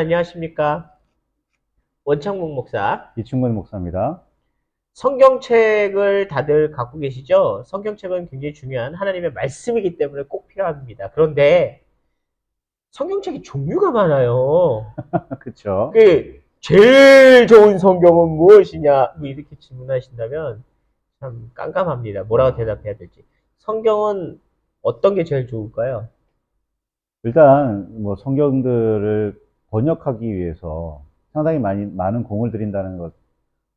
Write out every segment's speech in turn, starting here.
안녕하십니까. 원창목 목사. 이충근 목사입니다. 성경책을 다들 갖고 계시죠? 성경책은 굉장히 중요한 하나님의 말씀이기 때문에 꼭 필요합니다. 그런데 성경책이 종류가 많아요. 그쵸? 제일 좋은 성경은 무엇이냐? 뭐 이렇게 질문하신다면 참 깜깜합니다. 뭐라고 대답해야 될지. 성경은 어떤 게 제일 좋을까요? 일단, 뭐, 성경들을 번역하기 위해서 상당히 많은 공을 들인다는 것,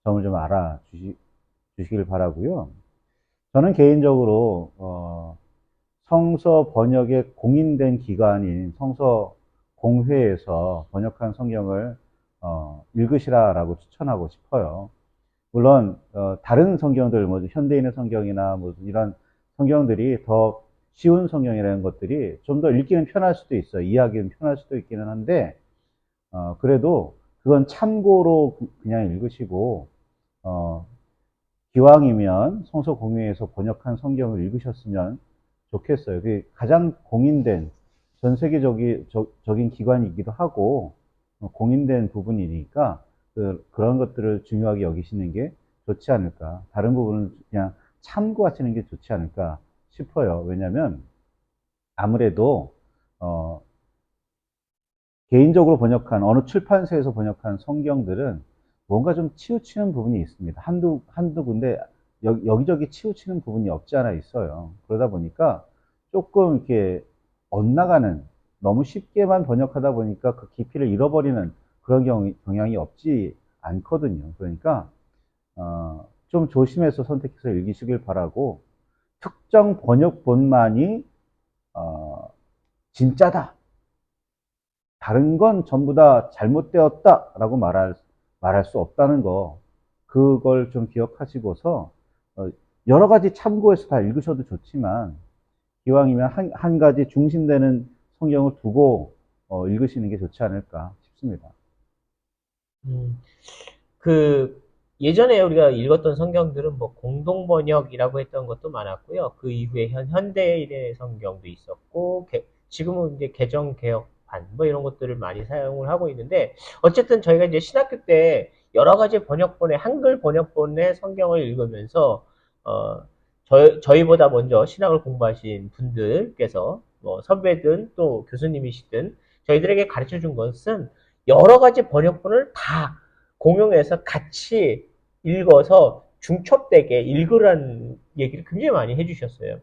점을 좀 주시길 바라고요. 저는 개인적으로, 성서 번역에 공인된 기관인 성서 공회에서 번역한 성경을, 읽으시라라고 추천하고 싶어요. 물론 다른 성경들, 뭐 현대인의 성경이나 뭐 이런 성경들이 더 쉬운 성경이라는 것들이 좀 더 읽기는 편할 수도 있어요. 이해하기는 편할 수도 있기는 한데 그래도 그건 참고로 그냥 읽으시고 어, 기왕이면 성서 공회에서 번역한 성경을 읽으셨으면 좋겠어요. 그게 가장 공인된 전 세계적인 기관이기도 하고 공인된 부분이니까 그런 것들을 중요하게 여기시는 게 좋지 않을까. 다른 부분은 그냥 참고하시는 게 좋지 않을까 싶어요. 왜냐하면 아무래도 어, 개인적으로 번역한 어느 출판사에서 번역한 성경들은 뭔가 좀 치우치는 부분이 있습니다. 한두 군데 여기저기 치우치는 부분이 없지 않아 있어요. 그러다 보니까 조금 이렇게 엇나가는, 너무 쉽게만 번역하다 보니까 그 깊이를 잃어버리는 그런 경향이 없지 않거든요. 그러니까 좀 조심해서 선택해서 읽으시길 바라고, 특정 번역본만이 진짜다, 다른 건 전부 다 잘못되었다라고 말할 수 없다는 거, 그걸 좀 기억하시고서, 여러 가지 참고해서 다 읽으셔도 좋지만, 기왕이면 한 가지 중심되는 성경을 두고, 읽으시는 게 좋지 않을까 싶습니다. 음, 그 예전에 우리가 읽었던 성경들은 뭐 공동 번역이라고 했던 것도 많았고요. 그 이후에 현대인의 성경도 있었고, 지금은 이제 개정 개혁판 뭐 이런 것들을 많이 사용을 하고 있는데, 어쨌든 저희가 이제 신학교 때 여러 가지 번역본의 한글 번역본의 성경을 읽으면서 어 저희보다 먼저 신학을 공부하신 분들께서 뭐 선배든 또 교수님이시든 저희들에게 가르쳐 준 것은 여러 가지 번역본을 다 공용해서 같이 읽어서 중첩되게 읽으라는 얘기를 굉장히 많이 해주셨어요.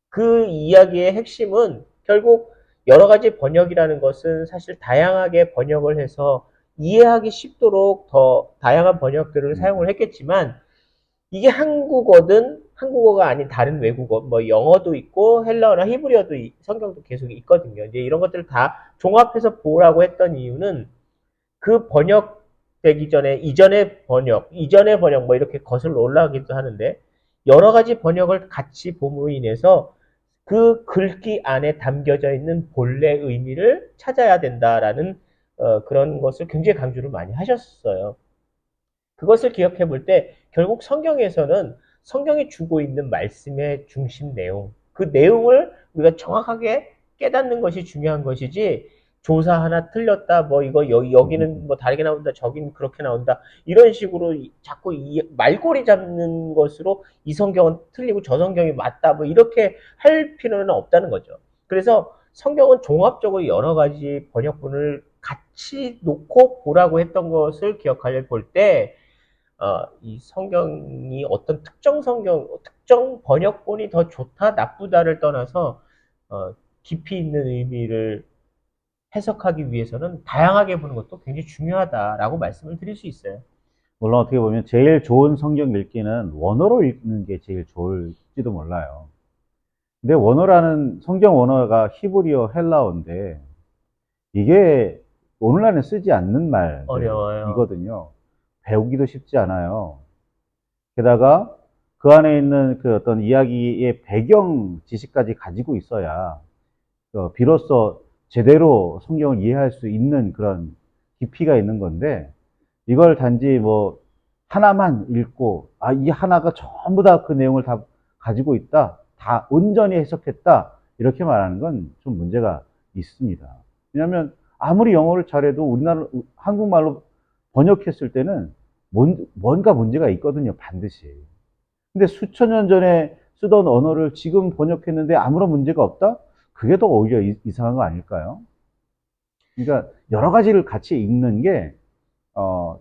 그 이야기의 핵심은 결국 여러 가지 번역이라는 것은 사실 다양하게 번역을 해서 이해하기 쉽도록 더 다양한 번역들을 사용을 했겠지만 이게 한국어든 한국어가 아닌 다른 외국어, 뭐 영어도 있고 헬라어나 히브리어도 성경도 계속 있거든요. 이제 이런 것들을 다 종합해서 보라고 했던 이유는 그 번역되기 전에 이전의 번역 뭐 이렇게 거슬러 올라가기도 하는데 여러 가지 번역을 같이 봄으로 인해서 그 글귀 안에 담겨져 있는 본래 의미를 찾아야 된다라는 그런 것을 굉장히 강조를 많이 하셨어요. 그것을 기억해 볼 때 결국 성경에서는 성경이 주고 있는 말씀의 중심 내용, 그 내용을 우리가 정확하게 깨닫는 것이 중요한 것이지 조사 하나 틀렸다, 뭐 이거 여기는 뭐 다르게 나온다, 저기는 그렇게 나온다, 이런 식으로 자꾸 이 말꼬리 잡는 것으로 이 성경은 틀리고 저 성경이 맞다, 뭐 이렇게 할 필요는 없다는 거죠. 그래서 성경은 종합적으로 여러 가지 번역본을 같이 놓고 보라고 했던 것을 기억하려 볼때 이 성경이 어떤 특정 번역본이 더 좋다, 나쁘다를 떠나서 깊이 있는 의미를 해석하기 위해서는 다양하게 보는 것도 굉장히 중요하다라고 말씀을 드릴 수 있어요. 물론 어떻게 보면 제일 좋은 성경 읽기는 원어로 읽는 게 제일 좋을지도 몰라요. 근데 성경 원어가 히브리어, 헬라어인데 이게 오늘날은 쓰지 않는 어려워요. 말들이거든요. 배우기도 쉽지 않아요. 게다가 그 안에 있는 그 어떤 이야기의 배경 지식까지 가지고 있어야 비로소 제대로 성경을 이해할 수 있는 그런 깊이가 있는 건데, 이걸 단지 뭐 하나만 읽고 이 하나가 전부 다 그 내용을 다 가지고 있다, 다 온전히 해석했다, 이렇게 말하는 건 좀 문제가 있습니다. 왜냐하면 아무리 영어를 잘해도 우리나라 한국말로 번역했을 때는 뭔가 문제가 있거든요, 반드시. 근데 수천 년 전에 쓰던 언어를 지금 번역했는데 아무런 문제가 없다? 그게 더 오히려 이상한 거 아닐까요? 그러니까 여러 가지를 같이 읽는 게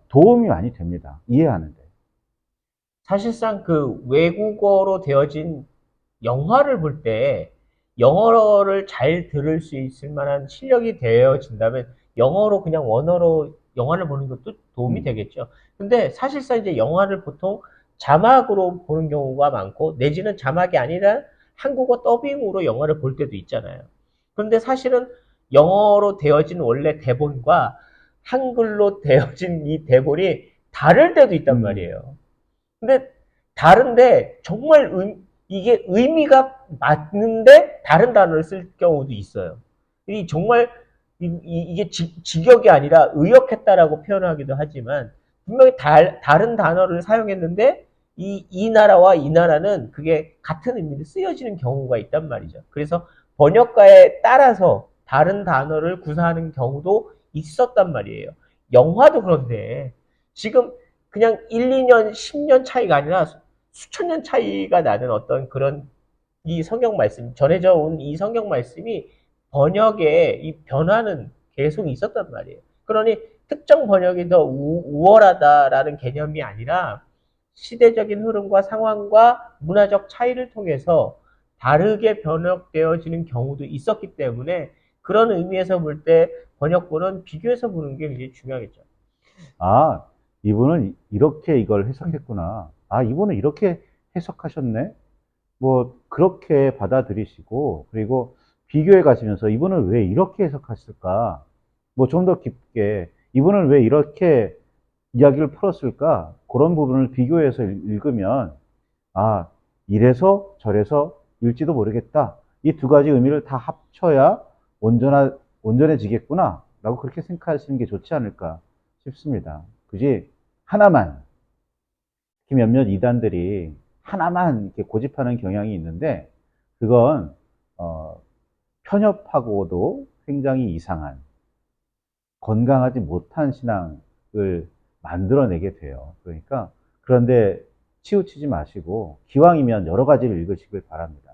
도움이 많이 됩니다. 이해하는데. 사실상 그 외국어로 되어진 영화를 볼 때 영어를 잘 들을 수 있을 만한 실력이 되어진다면 영어로 그냥 원어로 영화를 보는 것도 도움이 음, 되겠죠. 근데 사실상 이제 영화를 보통 자막으로 보는 경우가 많고 내지는 자막이 아니라 한국어 더빙으로 영화를 볼 때도 있잖아요. 그런데 사실은 영어로 되어진 원래 대본과 한글로 되어진 이 대본이 다를 때도 있단 음, 말이에요. 근데 다른데 정말 이게 의미가 맞는데 다른 단어를 쓸 경우도 있어요. 이 정말 게 직역이 아니라 의역했다라고 표현하기도 하지만 분명히 다른 단어를 사용했는데 이 나라와 이 나라는 그게 같은 의미로 쓰여지는 경우가 있단 말이죠. 그래서 번역가에 따라서 다른 단어를 구사하는 경우도 있었단 말이에요. 영화도 그런데 지금 그냥 1, 2년, 10년 차이가 아니라 수천 년 차이가 나는 어떤 그런 이 성경 말씀, 전해져 온 이 성경 말씀이 번역에 이 변화는 계속 있었단 말이에요. 그러니 특정 번역이 더 우월하다라는 개념이 아니라 시대적인 흐름과 상황과 문화적 차이를 통해서 다르게 번역되어지는 경우도 있었기 때문에 그런 의미에서 볼 때 번역본은 비교해서 보는 게 굉장히 중요하겠죠. 아, 이분은 이렇게 이걸 해석했구나. 아, 이분은 이렇게 해석하셨네. 뭐 그렇게 받아들이시고 그리고 비교해 가시면서 이분은 왜 이렇게 해석했을까? 뭐 좀 더 깊게 이분은 왜 이렇게 이야기를 풀었을까? 그런 부분을 비교해서 읽으면 아, 이래서 저래서 일지도 모르겠다. 이 두 가지 의미를 다 합쳐야 온전해지겠구나. 라고 그렇게 생각하시는 게 좋지 않을까 싶습니다. 굳이 하나만, 특히 몇몇 이단들이 하나만 이렇게 고집하는 경향이 있는데, 그건, 어, 편협하고도 굉장히 이상한, 건강하지 못한 신앙을 만들어내게 돼요. 그러니까, 그런데 치우치지 마시고, 기왕이면 여러 가지를 읽으시길 바랍니다.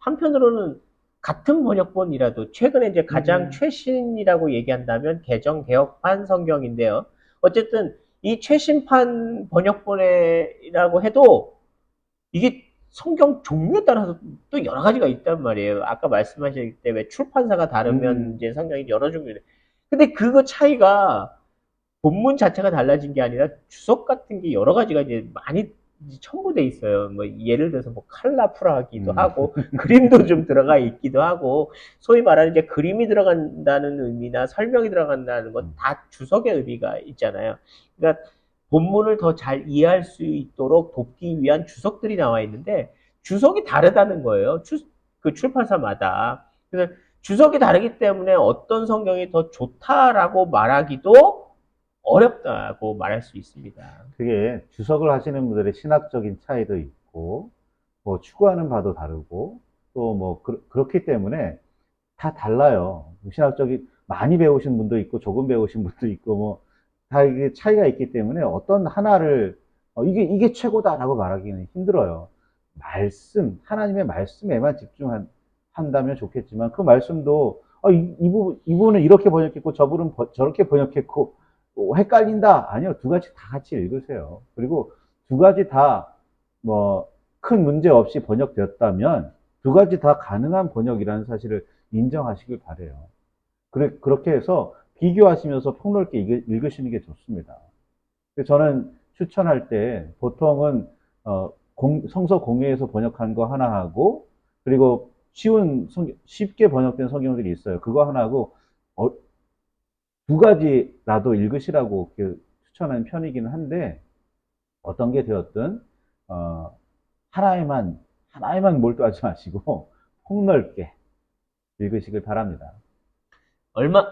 한편으로는 같은 번역본이라도 최근에 이제 가장 음, 최신이라고 얘기한다면 개정 개혁판 성경인데요. 어쨌든 이 최신판 번역본이라고 해도 이게 성경 종류에 따라서 또 여러 가지가 있단 말이에요. 아까 말씀하실 때 왜 출판사가 다르면 음, 이제 성경이 여러 종류래. 근데 그거 차이가 본문 자체가 달라진 게 아니라 주석 같은 게 여러 가지가 이제 많이 첨부돼 있어요. 뭐 예를 들어서 뭐 컬러풀하기도 음, 하고 그림도 좀 들어가 있기도 하고 소위 말하는 이제 그림이 들어간다는 의미나 설명이 들어간다는 건 음. 다 주석의 의미가 있잖아요. 그러니까 본문을 더 잘 이해할 수 있도록 돕기 위한 주석들이 나와 있는데 주석이 다르다는 거예요. 그 출판사마다. 그래서 주석이 다르기 때문에 어떤 성경이 더 좋다라고 말하기도 어렵다고 말할 수 있습니다. 그게 주석을 하시는 분들의 신학적인 차이도 있고, 뭐 추구하는 바도 다르고, 또 뭐 그렇기 때문에 다 달라요. 신학적인 많이 배우신 분도 있고 조금 배우신 분도 있고 뭐 다 이게 차이가 있기 때문에 어떤 하나를 이게 최고다라고 말하기는 힘들어요. 하나님의 말씀에만 집중한다면 좋겠지만 그 말씀도 이분은 이렇게 번역했고 저분은 저렇게 번역했고 헷갈린다. 아니요. 두 가지 다 같이 읽으세요. 그리고 두 가지 다 뭐 큰 문제 없이 번역되었다면 두 가지 다 가능한 번역이라는 사실을 인정하시길 바래요. 그렇게 해서 비교하시면서 폭넓게 읽으시는 게 좋습니다. 저는 추천할 때 보통은 성서 공회에서 번역한 거 하나 하고 그리고 쉽게 번역된 성경들이 있어요. 그거 하나 하고 어, 두 가지라도 읽으시라고 추천하는 편이기는 한데 어떤 게 되었든 어, 하나에만 몰두하지 마시고 폭넓게 읽으시길 바랍니다.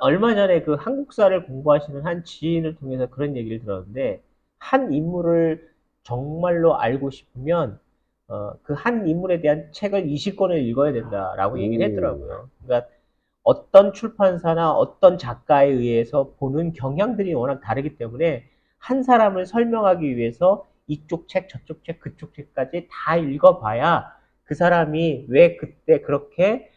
얼마 전에 그 한국사를 공부하시는 한 지인을 통해서 그런 얘기를 들었는데, 한 인물을 정말로 알고 싶으면, 그 한 인물에 대한 책을 20권을 읽어야 된다라고 얘기를 오, 했더라고요. 그러니까 어떤 출판사나 어떤 작가에 의해서 보는 경향들이 워낙 다르기 때문에 한 사람을 설명하기 위해서 이쪽 책, 저쪽 책, 그쪽 책까지 다 읽어봐야 그 사람이 왜 그때 그렇게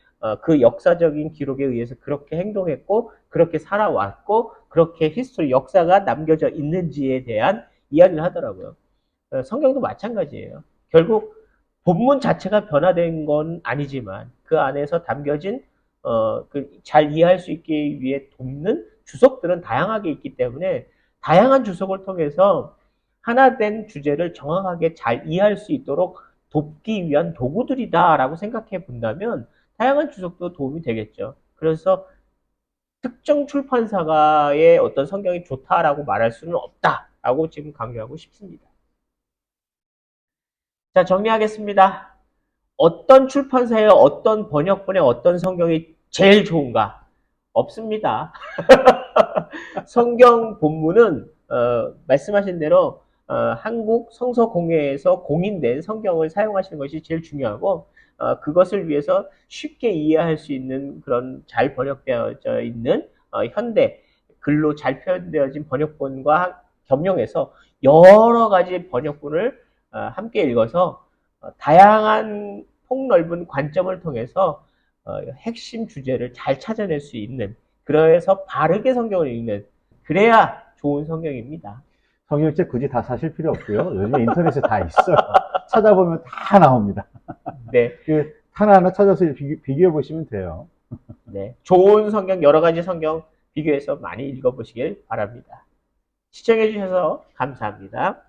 그 역사적인 기록에 의해서 그렇게 행동했고 그렇게 살아왔고 그렇게 히스토리 역사가 남겨져 있는지에 대한 이야기를 하더라고요. 성경도 마찬가지예요. 결국 본문 자체가 변화된 건 아니지만 그 안에서 담겨진 잘 이해할 수 있기 위해 돕는 주석들은 다양하게 있기 때문에 다양한 주석을 통해서 하나 된 주제를 정확하게 잘 이해할 수 있도록 돕기 위한 도구들이다라고 생각해 본다면 다양한 주석도 도움이 되겠죠. 그래서 특정 출판사가의 어떤 성경이 좋다라고 말할 수는 없다라고 지금 강조하고 싶습니다. 자, 정리하겠습니다. 어떤 출판사의 어떤 번역본의 어떤 성경이 제일 좋은가? 없습니다. 성경 본문은 말씀하신 대로 한국 성서공회에서 공인된 성경을 사용하시는 것이 제일 중요하고 그것을 위해서 쉽게 이해할 수 있는 그런 잘 번역되어져 있는 현대 글로 잘 표현되어진 번역본과 겸용해서 여러 가지 번역본을 함께 읽어서 다양한 폭넓은 관점을 통해서 핵심 주제를 잘 찾아낼 수 있는 그래서 바르게 성경을 읽는 그래야 좋은 성경입니다. 성경책 굳이 다 사실 필요 없고요. 요즘에 인터넷에 다 있어요. 찾아보면 다 나옵니다. 네, 그 하나하나 찾아서 비교해 보시면 돼요. 네. 좋은 성경, 여러 가지 성경 비교해서 많이 읽어보시길 바랍니다. 시청해주셔서 감사합니다.